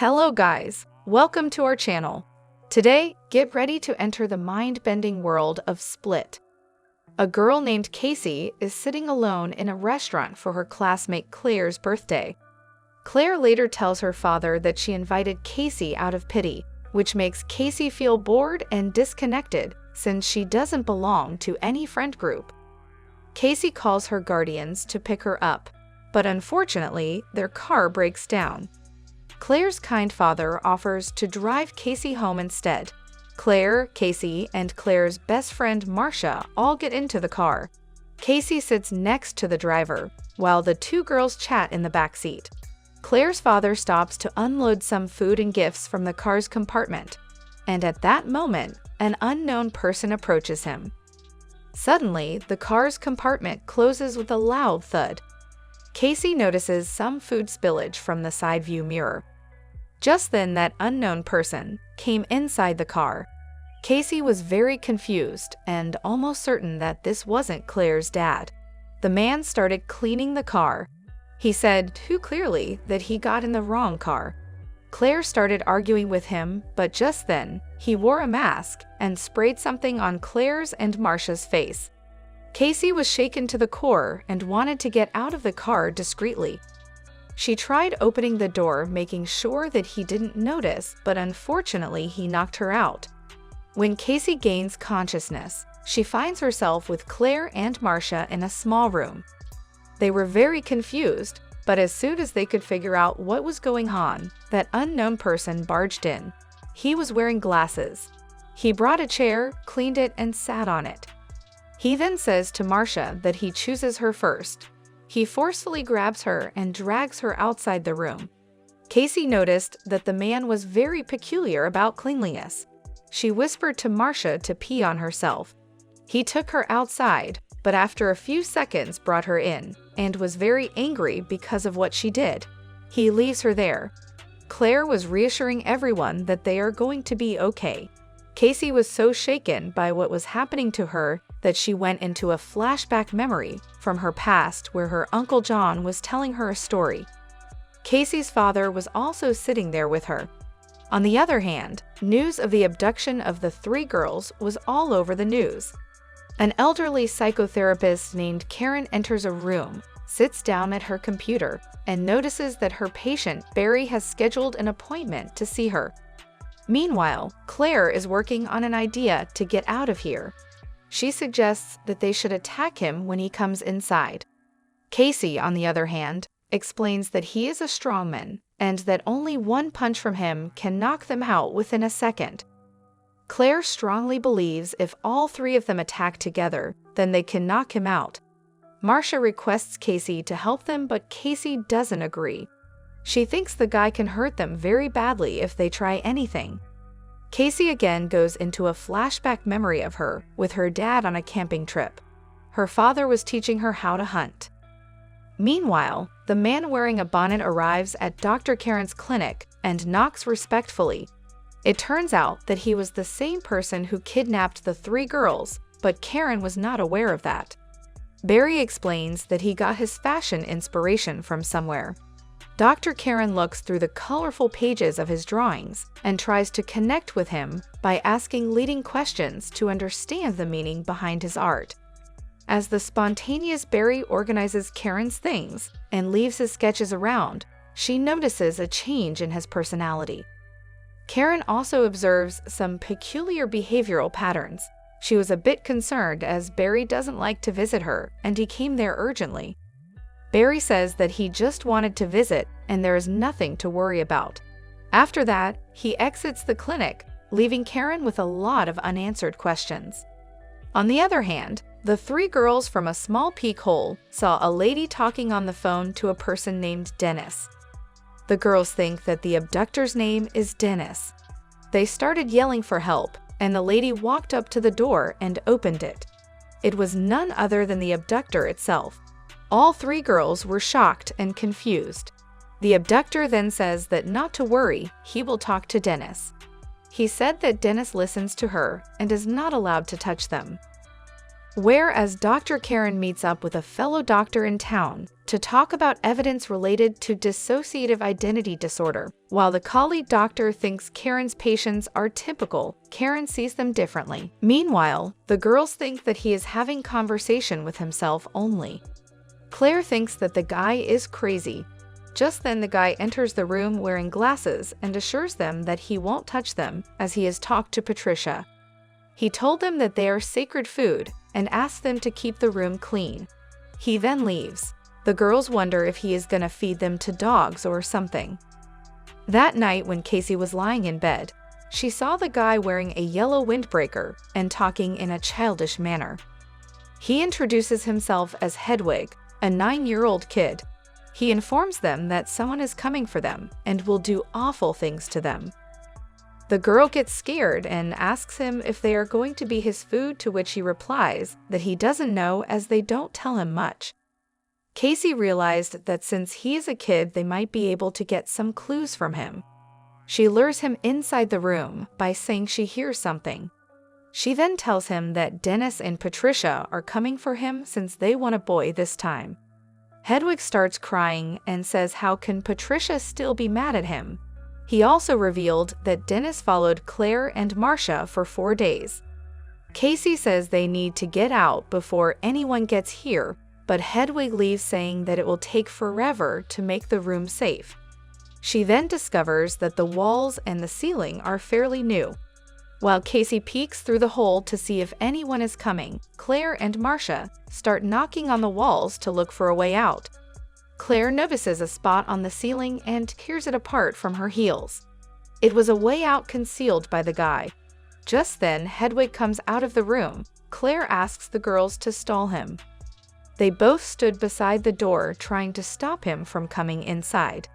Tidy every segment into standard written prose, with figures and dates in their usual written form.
Hello guys, welcome to our channel. Today, get ready to enter the mind-bending world of Split. A girl named Casey is sitting alone in a restaurant for her classmate Claire's birthday. Claire later tells her father that she invited Casey out of pity, which makes Casey feel bored and disconnected since she doesn't belong to any friend group. Casey calls her guardians to pick her up, but unfortunately, their car breaks down. Claire's kind father offers to drive Casey home instead. Claire, Casey, and Claire's best friend Marcia all get into the car. Casey sits next to the driver, while the two girls chat in the back seat. Claire's father stops to unload some food and gifts from the car's compartment, and at that moment, an unknown person approaches him. Suddenly, the car's compartment closes with a loud thud. Casey notices some food spillage from the side view mirror. Just then, that unknown person came inside the car. Casey was very confused and almost certain that this wasn't Claire's dad. The man started cleaning the car. He said too clearly that he got in the wrong car. Claire started arguing with him, but just then, he wore a mask and sprayed something on Claire's and Marcia's face. Casey was shaken to the core and wanted to get out of the car discreetly. She tried opening the door, making sure that he didn't notice, but unfortunately he knocked her out. When Casey gains consciousness, she finds herself with Claire and Marcia in a small room. They were very confused, but as soon as they could figure out what was going on, that unknown person barged in. He was wearing glasses. He brought a chair, cleaned it, and sat on it. He then says to Marcia that he chooses her first. He forcefully grabs her and drags her outside the room. Casey noticed that the man was very peculiar about cleanliness. She whispered to Marcia to pee on herself. He took her outside, but after a few seconds brought her in, and was very angry because of what she did. He leaves her there. Claire was reassuring everyone that they are going to be okay. Casey was so shaken by what was happening to her that she went into a flashback memory from her past where her Uncle John was telling her a story. Casey's father was also sitting there with her. On the other hand, news of the abduction of the three girls was all over the news. An elderly psychotherapist named Karen enters a room, sits down at her computer, and notices that her patient, Barry, has scheduled an appointment to see her. Meanwhile, Claire is working on an idea to get out of here. She suggests that they should attack him when he comes inside. Casey, on the other hand, explains that he is a strongman and that only one punch from him can knock them out within a second. Claire strongly believes if all three of them attack together, then they can knock him out. Marcia requests Casey to help them, but Casey doesn't agree. She thinks the guy can hurt them very badly if they try anything. Casey again goes into a flashback memory of her with her dad on a camping trip. Her father was teaching her how to hunt. Meanwhile, the man wearing a bonnet arrives at Dr. Karen's clinic and knocks respectfully. It turns out that he was the same person who kidnapped the three girls, but Karen was not aware of that. Barry explains that he got his fashion inspiration from somewhere. Dr. Karen looks through the colorful pages of his drawings and tries to connect with him by asking leading questions to understand the meaning behind his art. As the spontaneous Barry organizes Karen's things and leaves his sketches around, she notices a change in his personality. Karen also observes some peculiar behavioral patterns. She was a bit concerned as Barry doesn't like to visit her and he came there urgently. Barry says that he just wanted to visit and there is nothing to worry about. After that, he exits the clinic, leaving Karen with a lot of unanswered questions. On the other hand, the three girls from a small peek hole saw a lady talking on the phone to a person named Dennis. The girls think that the abductor's name is Dennis. They started yelling for help, and the lady walked up to the door and opened it. It was none other than the abductor itself. All three girls were shocked and confused. The abductor then says that not to worry, he will talk to Dennis. He said that Dennis listens to her and is not allowed to touch them. Whereas Dr. Karen meets up with a fellow doctor in town to talk about evidence related to dissociative identity disorder. While the colleague doctor thinks Karen's patients are typical, Karen sees them differently. Meanwhile, the girls think that he is having conversation with himself only. Claire thinks that the guy is crazy. Just then the guy enters the room wearing glasses and assures them that he won't touch them as he has talked to Patricia. He told them that they are sacred food and asked them to keep the room clean. He then leaves. The girls wonder if he is gonna feed them to dogs or something. That night when Casey was lying in bed, she saw the guy wearing a yellow windbreaker and talking in a childish manner. He introduces himself as Hedwig, a 9-year-old kid. He informs them that someone is coming for them and will do awful things to them. The girl gets scared and asks him if they are going to be his food, to which he replies that he doesn't know as they don't tell him much. Casey realized that since he is a kid, they might be able to get some clues from him. She lures him inside the room by saying she hears something. She then tells him that Dennis and Patricia are coming for him since they want a boy this time. Hedwig starts crying and says how can Patricia still be mad at him. He also revealed that Dennis followed Claire and Marcia for 4 days. Casey says they need to get out before anyone gets here, but Hedwig leaves saying that it will take forever to make the room safe. She then discovers that the walls and the ceiling are fairly new. While Casey peeks through the hole to see if anyone is coming, Claire and Marcia start knocking on the walls to look for a way out. Claire notices a spot on the ceiling and tears it apart from her heels. It was a way out concealed by the guy. Just then, Hedwig comes out of the room. Claire asks the girls to stall him. They both stood beside the door trying to stop him from coming inside.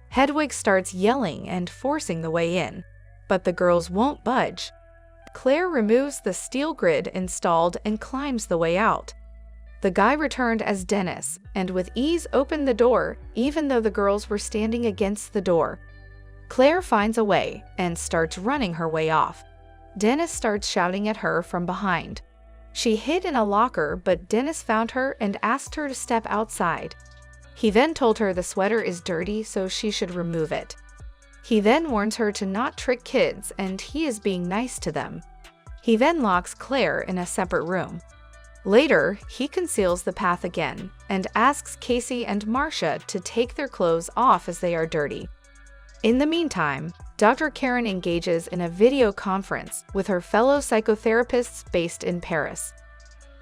Hedwig starts yelling and forcing the way in, but the girls won't budge. Claire removes the steel grid installed and climbs the way out. The guy returned as Dennis, and with ease opened the door, even though the girls were standing against the door. Claire finds a way and starts running her way off. Dennis starts shouting at her from behind. She hid in a locker, but Dennis found her and asked her to step outside. He then told her the sweater is dirty, so she should remove it. He then warns her to not trick kids, and he is being nice to them. He then locks Claire in a separate room. Later, he conceals the path again and asks Casey and Marcia to take their clothes off as they are dirty. In the meantime, Dr. Karen engages in a video conference with her fellow psychotherapists based in Paris.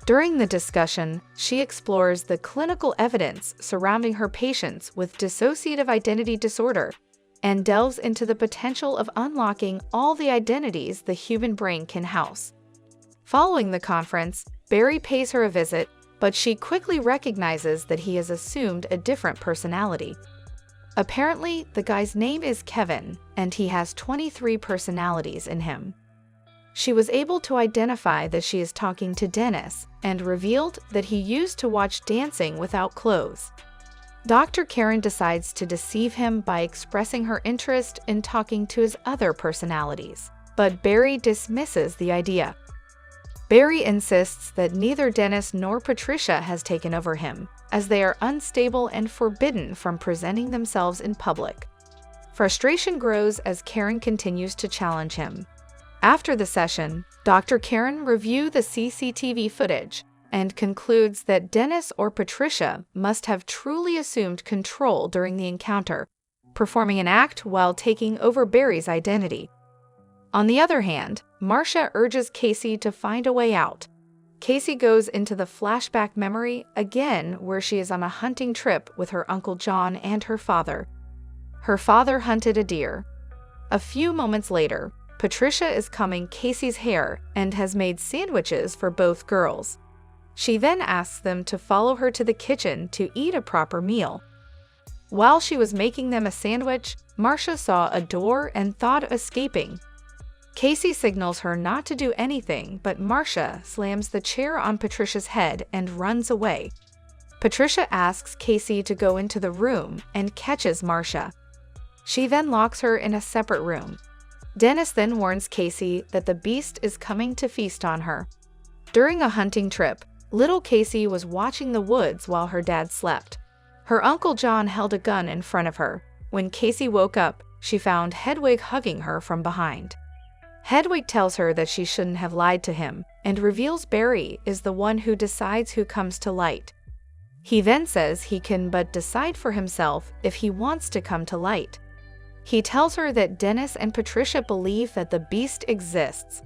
During the discussion, she explores the clinical evidence surrounding her patients with dissociative identity disorder and delves into the potential of unlocking all the identities the human brain can house. Following the conference, Barry pays her a visit, but she quickly recognizes that he has assumed a different personality. Apparently, the guy's name is Kevin, and he has 23 personalities in him. She was able to identify that she is talking to Dennis and revealed that he used to watch Dancing Without Clothes. Dr. Karen decides to deceive him by expressing her interest in talking to his other personalities, but Barry dismisses the idea. Barry insists that neither Dennis nor Patricia has taken over him, as they are unstable and forbidden from presenting themselves in public. Frustration grows as Karen continues to challenge him. After the session, Dr. Karen reviews the CCTV footage and concludes that Dennis or Patricia must have truly assumed control during the encounter, performing an act while taking over Barry's identity. On the other hand, Marcia urges Casey to find a way out. Casey goes into the flashback memory again, where she is on a hunting trip with her Uncle John and her father. Her father hunted a deer. A few moments later, Patricia is combing Casey's hair and has made sandwiches for both girls. She then asks them to follow her to the kitchen to eat a proper meal. While she was making them a sandwich, Marcia saw a door and thought of escaping. Casey signals her not to do anything, but Marcia slams the chair on Patricia's head and runs away. Patricia asks Casey to go into the room and catches Marcia. She then locks her in a separate room. Dennis then warns Casey that the beast is coming to feast on her. During a hunting trip, little Casey was watching the woods while her dad slept. Her Uncle John held a gun in front of her. When Casey woke up, she found Hedwig hugging her from behind. Hedwig tells her that she shouldn't have lied to him and reveals Barry is the one who decides who comes to light. He then says he can but decide for himself if he wants to come to light. He tells her that Dennis and Patricia believe that the beast exists.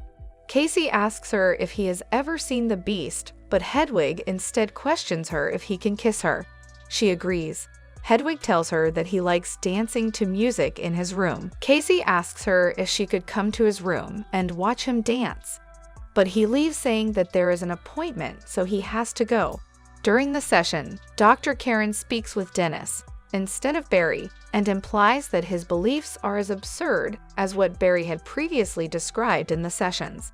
Casey asks her if he has ever seen the beast, but Hedwig instead questions her if he can kiss her. She agrees. Hedwig tells her that he likes dancing to music in his room. Casey asks her if she could come to his room and watch him dance. But he leaves saying that there is an appointment, so he has to go. During the session, Dr. Karen speaks with Dennis instead of Barry and implies that his beliefs are as absurd as what Barry had previously described in the sessions.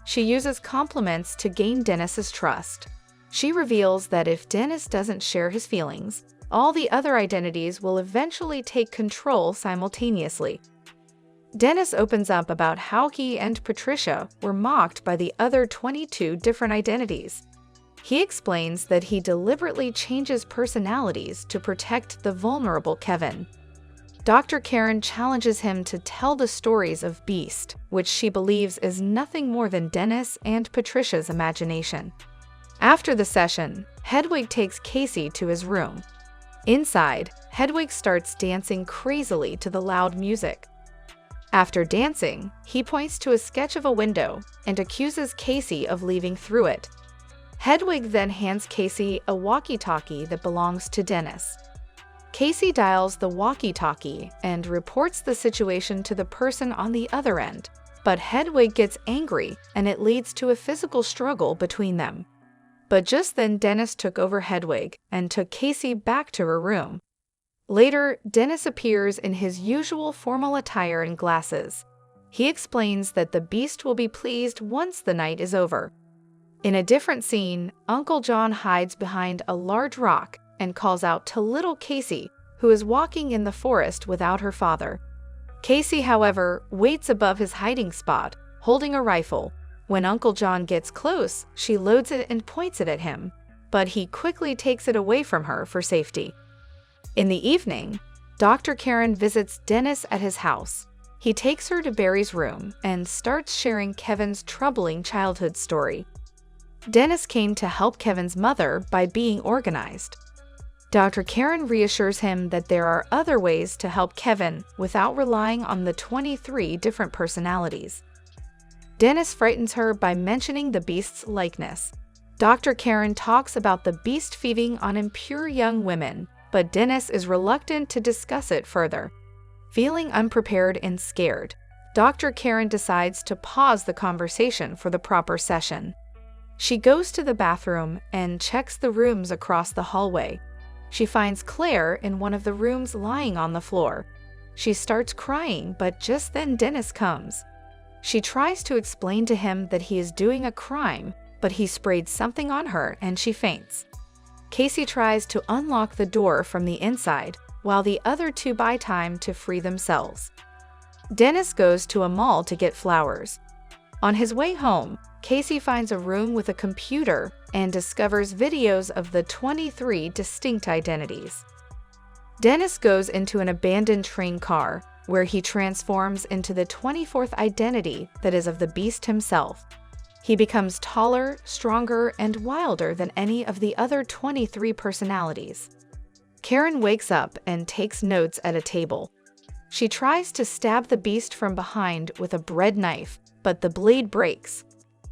She uses compliments to gain Dennis's trust. She reveals that if Dennis doesn't share his feelings, all the other identities will eventually take control simultaneously. Dennis opens up about how he and Patricia were mocked by the other 22 different identities. He explains that he deliberately changes personalities to protect the vulnerable Kevin. Dr. Karen challenges him to tell the stories of Beast, which she believes is nothing more than Dennis and Patricia's imagination. After the session, Hedwig takes Casey to his room. Inside, Hedwig starts dancing crazily to the loud music. After dancing, he points to a sketch of a window and accuses Casey of leaving through it. Hedwig then hands Casey a walkie-talkie that belongs to Dennis. Casey dials the walkie-talkie and reports the situation to the person on the other end, but Hedwig gets angry and it leads to a physical struggle between them. But just then Dennis took over Hedwig and took Casey back to her room. Later, Dennis appears in his usual formal attire and glasses. He explains that the beast will be pleased once the night is over. In a different scene, Uncle John hides behind a large rock and calls out to little Casey, who is walking in the forest without her father. Casey, however, waits above his hiding spot, holding a rifle. When Uncle John gets close, she loads it and points it at him, but he quickly takes it away from her for safety. In the evening, Dr. Karen visits Dennis at his house. He takes her to Barry's room and starts sharing Kevin's troubling childhood story. Dennis came to help Kevin's mother by being organized. Dr. Karen reassures him that there are other ways to help Kevin without relying on the 23 different personalities. Dennis frightens her by mentioning the beast's likeness. Dr. Karen talks about the beast feeding on impure young women, but Dennis is reluctant to discuss it further. Feeling unprepared and scared, Dr. Karen decides to pause the conversation for the proper session. She goes to the bathroom and checks the rooms across the hallway. She finds Claire in one of the rooms lying on the floor. She starts crying, but just then Dennis comes. She tries to explain to him that he is doing a crime, but he sprayed something on her and she faints. Casey tries to unlock the door from the inside, while the other two buy time to free themselves. Dennis goes to a mall to get flowers. On his way home, Casey finds a room with a computer and discovers videos of the 23 distinct identities. Dennis goes into an abandoned train car, where he transforms into the 24th identity that is of the beast himself. He becomes taller, stronger, and wilder than any of the other 23 personalities. Karen wakes up and takes notes at a table. She tries to stab the beast from behind with a bread knife, but the blade breaks.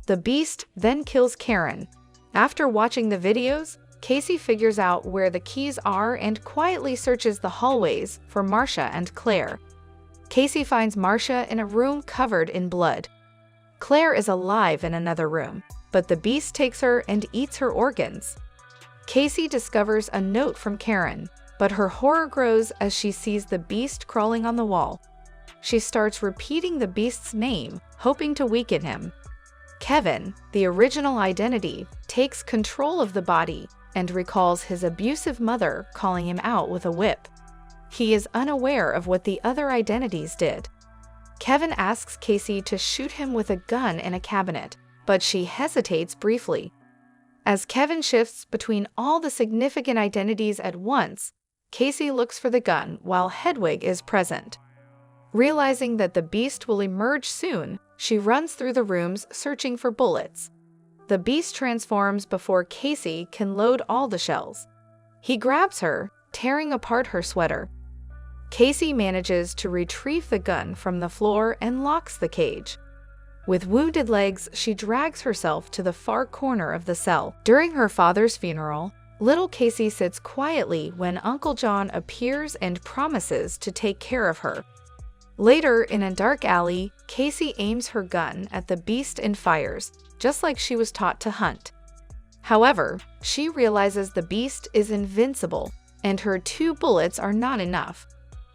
The beast then kills Karen. After watching the videos, Casey figures out where the keys are and quietly searches the hallways for Marcia and Claire. Casey finds Marcia in a room covered in blood. Claire is alive in another room, but the beast takes her and eats her organs. Casey discovers a note from Karen, but her horror grows as she sees the beast crawling on the wall. She starts repeating the beast's name, hoping to weaken him. Kevin, the original identity, takes control of the body and recalls his abusive mother calling him out with a whip. He is unaware of what the other identities did. Kevin asks Casey to shoot him with a gun in a cabinet, but she hesitates briefly. As Kevin shifts between all the significant identities at once, Casey looks for the gun while Hedwig is present. Realizing that the beast will emerge soon, she runs through the rooms searching for bullets. The beast transforms before Casey can load all the shells. He grabs her, tearing apart her sweater. Casey manages to retrieve the gun from the floor and locks the cage. With wounded legs, she drags herself to the far corner of the cell. During her father's funeral, little Casey sits quietly when Uncle John appears and promises to take care of her. Later, in a dark alley, Casey aims her gun at the beast and fires, just like she was taught to hunt. However, she realizes the beast is invincible, and her 2 bullets are not enough.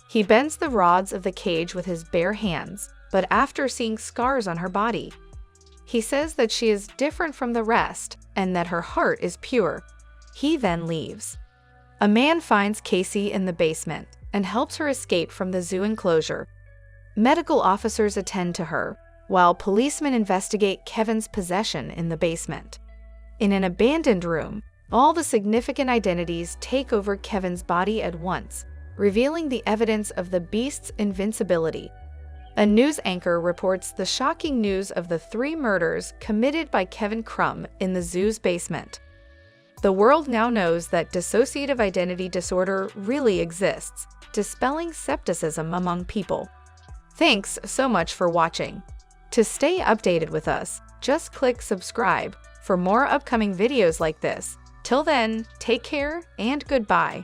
He bends the rods of the cage with his bare hands, but after seeing scars on her body, he says that she is different from the rest and that her heart is pure. He then leaves. A man finds Casey in the basement and helps her escape from the zoo enclosure. Medical officers attend to her, while policemen investigate Kevin's possession in the basement. In an abandoned room, all the significant identities take over Kevin's body at once, revealing the evidence of the beast's invincibility. A news anchor reports the shocking news of the 3 murders committed by Kevin Crumb in the zoo's basement. The world now knows that dissociative identity disorder really exists, dispelling skepticism among people. Thanks so much for watching. To stay updated with us, just click subscribe for more upcoming videos like this. Till then, take care and goodbye.